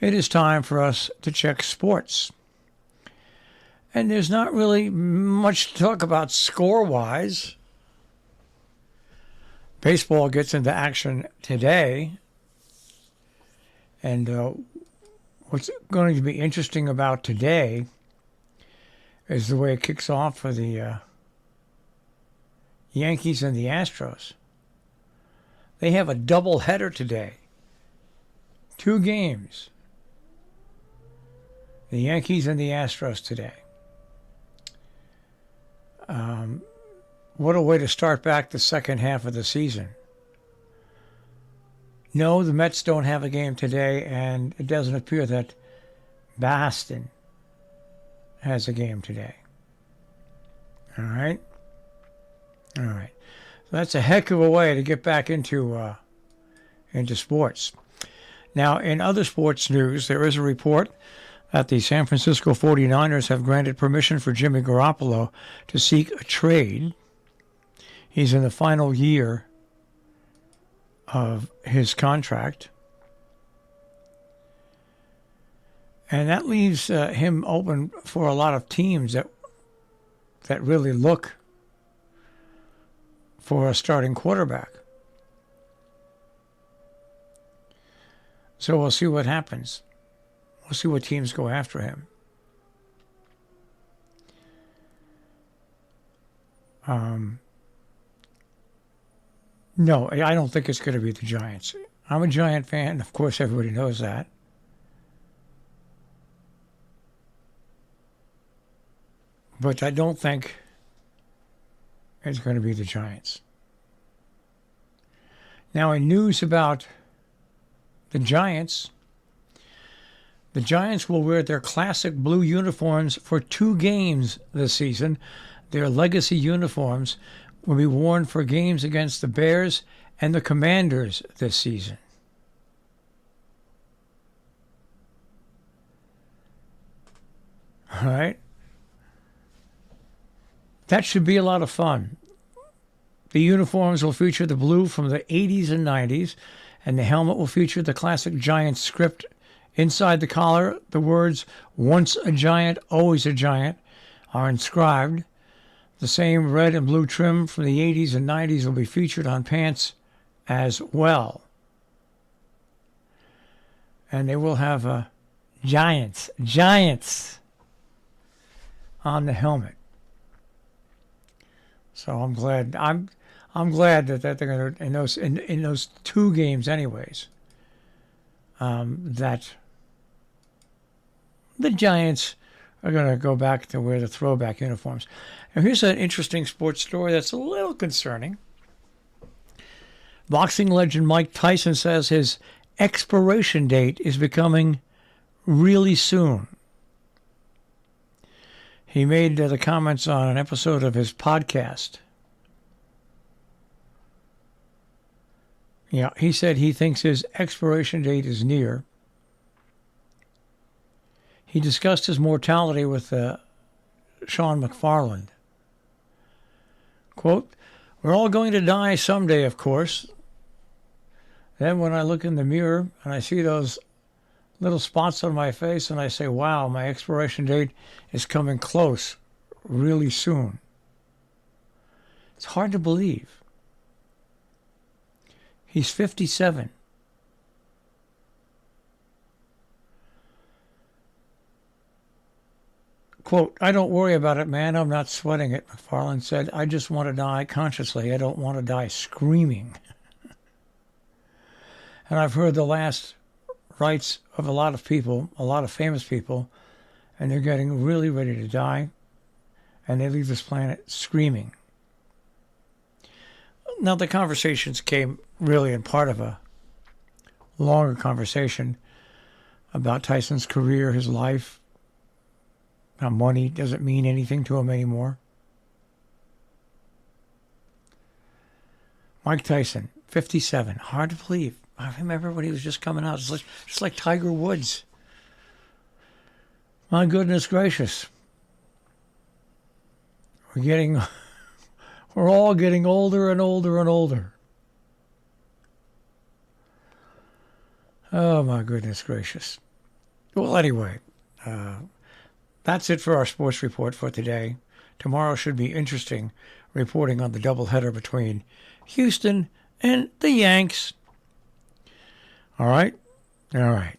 it is time for us to check sports. And there's not really much to talk about score-wise. Baseball gets into action today. And what's going to be interesting about today is the way it kicks off for the Yankees and the Astros. They have a doubleheader today. 2 games. The Yankees and the Astros today. What a way to start back the second half of the season. No, the Mets don't have a game today, and it doesn't appear that Boston has a game today. All right? All right. So that's a heck of a way to get back into sports. Now, in other sports news, there is a report that the San Francisco 49ers have granted permission for Jimmy Garoppolo to seek a trade. He's in the final year of his contract. And that leaves him open for a lot of teams that really look for a starting quarterback. So we'll see what happens. We'll see what teams go after him. No, I don't think it's going to be the Giants. I'm a Giant fan. Of course, everybody knows that. But I don't think it's going to be the Giants. Now, in news about the Giants will wear their classic blue uniforms for 2 games this season. Their legacy uniforms will be worn for games against the Bears and the Commanders this season. All right. That should be a lot of fun. The uniforms will feature the blue from the 80s and 90s, and the helmet will feature the classic Giants script. Inside the collar, the words, "Once a Giant, always a Giant," are inscribed. The same red and blue trim from the 80s and 90s will be featured on pants as well. And they will have Giants on the helmet. So I'm glad that they're going to in those 2 games anyways. That the Giants are going to go back to wear the throwback uniforms. Now, here's an interesting sports story that's a little concerning. Boxing legend Mike Tyson says his expiration date is becoming really soon. He made the comments on an episode of his podcast. Yeah, he said he thinks his expiration date is near. He discussed his mortality with Sean McFarland. Quote, "We're all going to die someday, of course. Then when I look in the mirror and I see those little spots on my face and I say, wow, my expiration date is coming close really soon." It's hard to believe. He's 57. Quote, "I don't worry about it, man. I'm not sweating it," McFarland said. "I just want to die consciously. I don't want to die screaming." And I've heard the last rites of a lot of people, a lot of famous people, and they're getting really ready to die, and they leave this planet screaming. Now, the conversations came really in part of a longer conversation about Tyson's career, his life, how money doesn't mean anything to him anymore. Mike Tyson, 57. Hard to believe. I remember when he was just coming out. It's just like Tiger Woods. My goodness gracious. We're all getting older and older and older. Oh, my goodness gracious. Well, anyway, that's it for our sports report for today. Tomorrow should be interesting, reporting on the doubleheader between Houston and the Yanks. All right? All right.